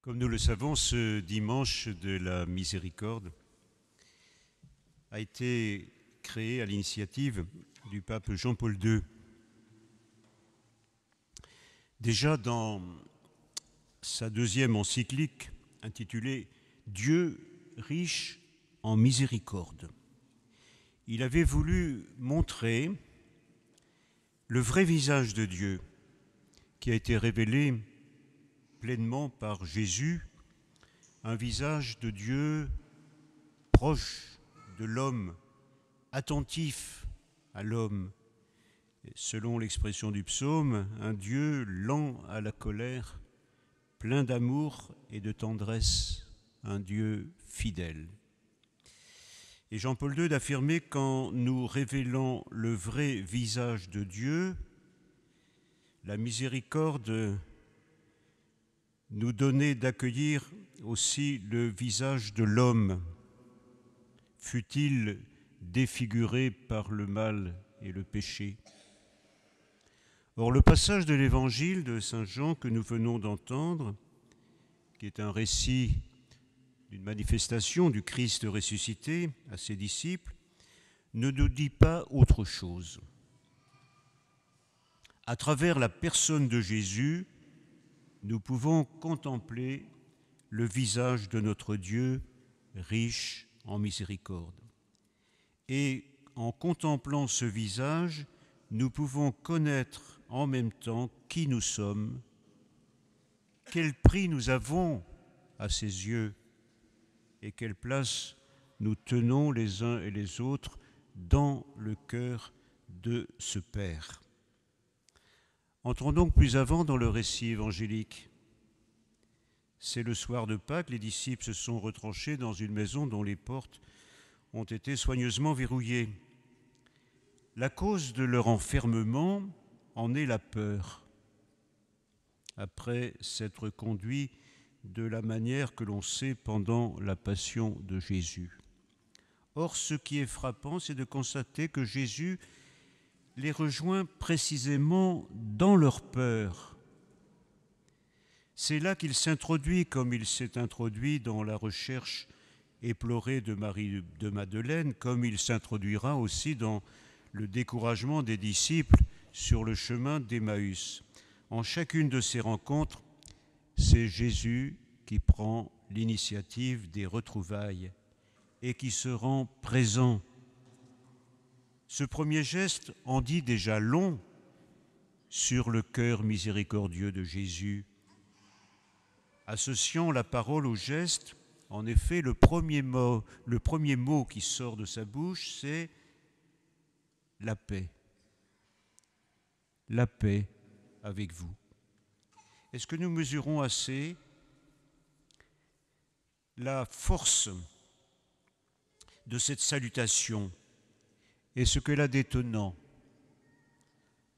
Comme nous le savons, ce dimanche de la miséricorde a été créé à l'initiative du pape Jean-Paul II. Déjà dans sa deuxième encyclique intitulée « Dieu riche en miséricorde », il avait voulu montrer le vrai visage de Dieu qui a été révélé pleinement par Jésus, un visage de Dieu proche de l'homme, attentif à l'homme. Selon l'expression du psaume, un Dieu lent à la colère, plein d'amour et de tendresse, un Dieu fidèle. Et Jean-Paul II d'affirmer qu'en nous révélant le vrai visage de Dieu, la miséricorde nous donnait d'accueillir aussi le visage de l'homme, fût-il défiguré par le mal et le péché. Or, le passage de l'évangile de Saint Jean que nous venons d'entendre, qui est un récit d'une manifestation du Christ ressuscité à ses disciples, ne nous dit pas autre chose. À travers la personne de Jésus, nous pouvons contempler le visage de notre Dieu riche en miséricorde. Et en contemplant ce visage, nous pouvons connaître en même temps qui nous sommes, quel prix nous avons à ses yeux et quelle place nous tenons les uns et les autres dans le cœur de ce Père. Entrons donc plus avant dans le récit évangélique. C'est le soir de Pâques, les disciples se sont retranchés dans une maison dont les portes ont été soigneusement verrouillées. La cause de leur enfermement en est la peur, après s'être conduits de la manière que l'on sait pendant la passion de Jésus. Or, ce qui est frappant, c'est de constater que Jésus les rejoint précisément dans leur peur. C'est là qu'il s'introduit, comme il s'est introduit dans la recherche éplorée de Marie de Madeleine, comme il s'introduira aussi dans le découragement des disciples sur le chemin d'Emmaüs. En chacune de ces rencontres, c'est Jésus qui prend l'initiative des retrouvailles et qui se rend présent. Ce premier geste en dit déjà long sur le cœur miséricordieux de Jésus. Associant la parole au geste, en effet, le premier mot qui sort de sa bouche, c'est la paix. La paix avec vous. Est-ce que nous mesurons assez la force de cette salutation et ce qu'elle a d'étonnant?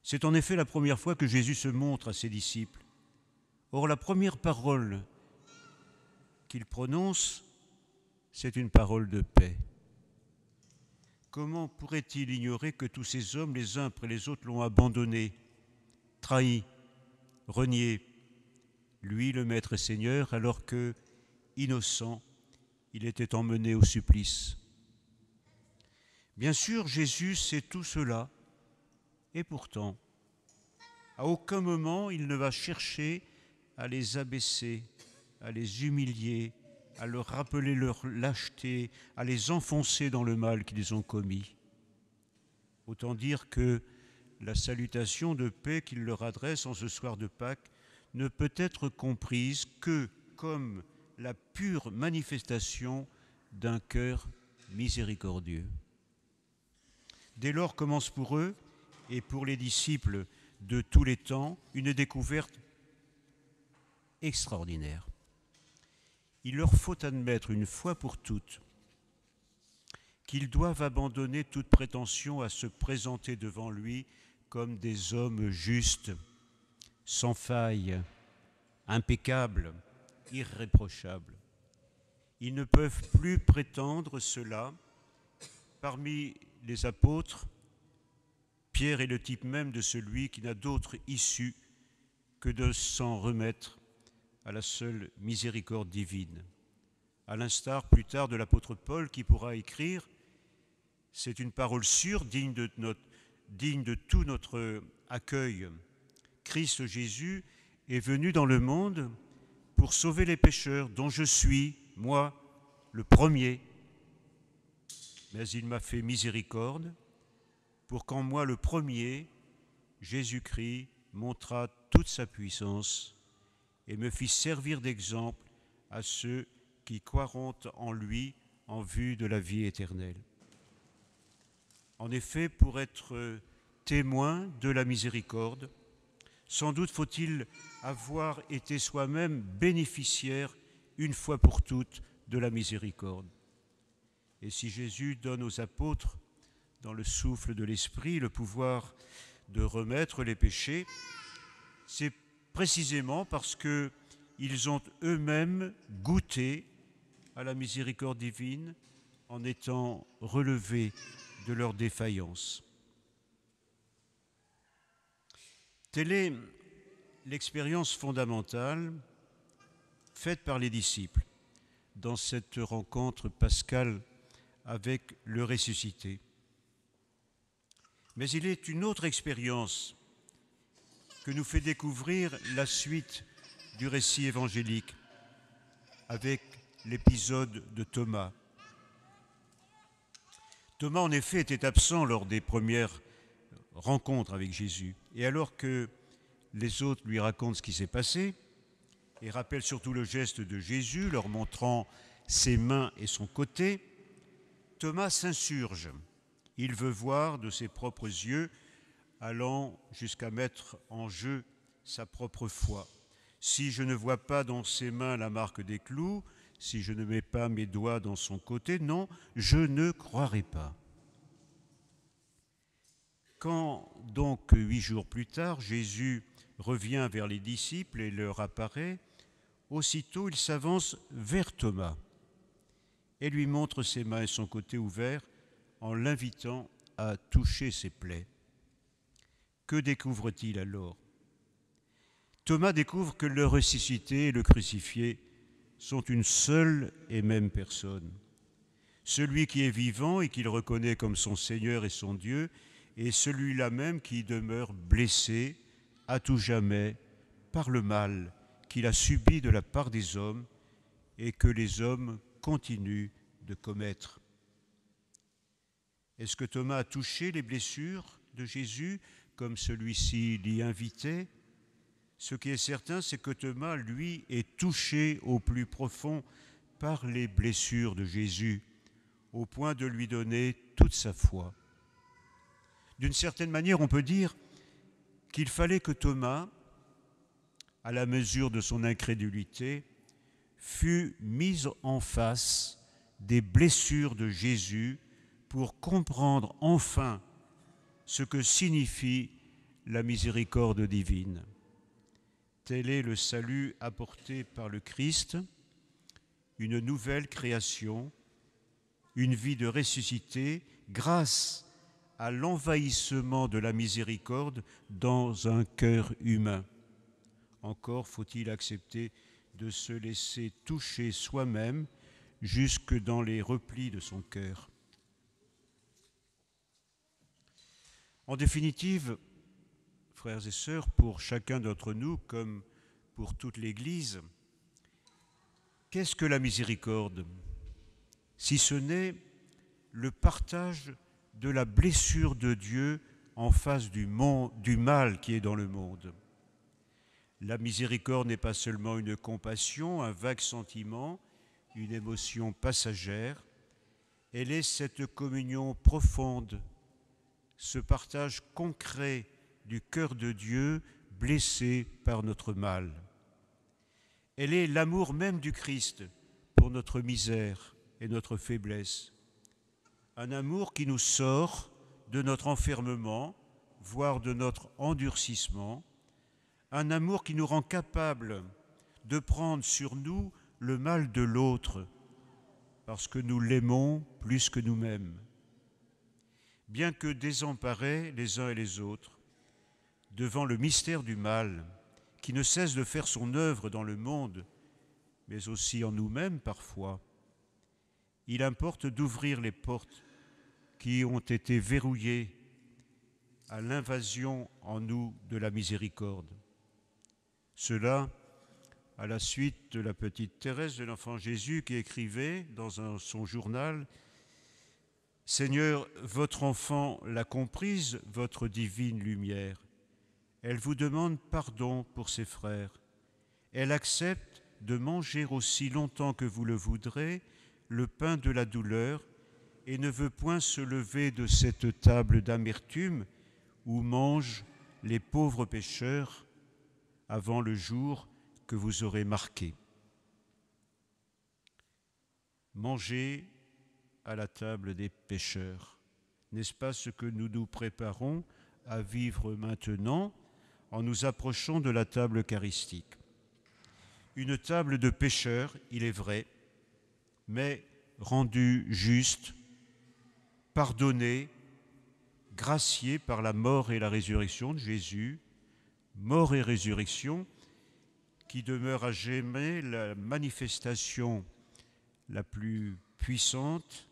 C'est en effet la première fois que Jésus se montre à ses disciples. Or, la première parole qu'il prononce, c'est une parole de paix. Comment pourrait-il ignorer que tous ces hommes, les uns après les autres, l'ont abandonné, trahi, renié, lui, le Maître et Seigneur, alors que, innocent, il était emmené au supplice? Bien sûr, Jésus sait tout cela, et pourtant, à aucun moment il ne va chercher à les abaisser, à les humilier, à leur rappeler leur lâcheté, à les enfoncer dans le mal qu'ils ont commis. Autant dire que la salutation de paix qu'il leur adresse en ce soir de Pâques ne peut être comprise que comme la pure manifestation d'un cœur miséricordieux. Dès lors commence pour eux et pour les disciples de tous les temps une découverte extraordinaire. Il leur faut admettre une fois pour toutes qu'ils doivent abandonner toute prétention à se présenter devant lui comme des hommes justes, sans faille, impeccables, irréprochables. Ils ne peuvent plus prétendre cela. Parmi les apôtres, Pierre est le type même de celui qui n'a d'autre issue que de s'en remettre à la seule miséricorde divine. À l'instar plus tard de l'apôtre Paul qui pourra écrire « C'est une parole sûre, digne de tout notre accueil. Christ Jésus est venu dans le monde pour sauver les pécheurs, dont je suis, moi, le premier. Mais il m'a fait miséricorde pour qu'en moi, le premier, Jésus-Christ montra toute sa puissance et me fit servir d'exemple à ceux qui croiront en lui en vue de la vie éternelle. » En effet, pour être témoin de la miséricorde, sans doute faut-il avoir été soi-même bénéficiaire une fois pour toutes de la miséricorde. Et si Jésus donne aux apôtres, dans le souffle de l'Esprit, le pouvoir de remettre les péchés, c'est précisément parce qu'ils ont eux-mêmes goûté à la miséricorde divine en étant relevés de leurs défaillances. Telle est l'expérience fondamentale faite par les disciples dans cette rencontre pascale avec le ressuscité. Mais il est une autre expérience que nous fait découvrir la suite du récit évangélique avec l'épisode de Thomas. Thomas, en effet, était absent lors des premières rencontres avec Jésus. Et alors que les autres lui racontent ce qui s'est passé et rappellent surtout le geste de Jésus, leur montrant ses mains et son côté, Thomas s'insurge. Il veut voir de ses propres yeux, allant jusqu'à mettre en jeu sa propre foi. Si je ne vois pas dans ses mains la marque des clous, si je ne mets pas mes doigts dans son côté, non, je ne croirai pas. Quand donc 8 jours plus tard, Jésus revient vers les disciples et leur apparaît, aussitôt il s'avance vers Thomas et lui montre ses mains et son côté ouvert en l'invitant à toucher ses plaies. Que découvre-t-il alors ? Thomas découvre que le ressuscité et le crucifié sont une seule et même personne. Celui qui est vivant et qu'il reconnaît comme son Seigneur et son Dieu, et celui-là même qui demeure blessé à tout jamais par le mal qu'il a subi de la part des hommes et que les hommes continuent de commettre. Est-ce que Thomas a touché les blessures de Jésus comme celui-ci l'y invitait ? Ce qui est certain, c'est que Thomas, lui, est touché au plus profond par les blessures de Jésus, au point de lui donner toute sa foi. D'une certaine manière, on peut dire qu'il fallait que Thomas, à la mesure de son incrédulité, fût mis en face des blessures de Jésus pour comprendre enfin ce que signifie la miséricorde divine. Tel est le salut apporté par le Christ, une nouvelle création, une vie de ressuscité grâce à l'envahissement de la miséricorde dans un cœur humain. Encore faut-il accepter de se laisser toucher soi-même jusque dans les replis de son cœur. En définitive, frères et sœurs, pour chacun d'entre nous, comme pour toute l'Église, qu'est-ce que la miséricorde ? Si ce n'est le partage de la blessure de Dieu en face du mal qui est dans le monde. La miséricorde n'est pas seulement une compassion, un vague sentiment, une émotion passagère, elle est cette communion profonde, ce partage concret du cœur de Dieu blessé par notre mal. Elle est l'amour même du Christ pour notre misère et notre faiblesse. Un amour qui nous sort de notre enfermement, voire de notre endurcissement. Un amour qui nous rend capables de prendre sur nous le mal de l'autre, parce que nous l'aimons plus que nous-mêmes. Bien que désemparés les uns et les autres, devant le mystère du mal qui ne cesse de faire son œuvre dans le monde, mais aussi en nous-mêmes parfois, il importe d'ouvrir les portes qui ont été verrouillées à l'invasion en nous de la miséricorde. Cela, à la suite de la petite Thérèse de l'Enfant Jésus qui écrivait dans son journal « Seigneur, votre enfant l'a comprise, votre divine lumière. Elle vous demande pardon pour ses frères. Elle accepte de manger aussi longtemps que vous le voudrez le pain de la douleur et ne veut point se lever de cette table d'amertume où mangent les pauvres pécheurs avant le jour que vous aurez marqué. » Manger à la table des pécheurs, n'est-ce pas ce que nous nous préparons à vivre maintenant en nous approchant de la table eucharistique? Une table de pécheurs, il est vrai, mais rendue juste, pardonnée, graciée par la mort et la résurrection de Jésus, mort et résurrection, qui demeure à jamais la manifestation la plus puissante,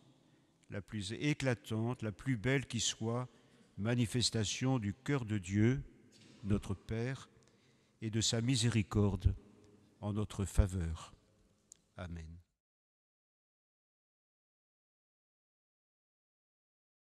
la plus éclatante, la plus belle qui soit, manifestation du cœur de Dieu, notre Père, et de sa miséricorde en notre faveur. Amen.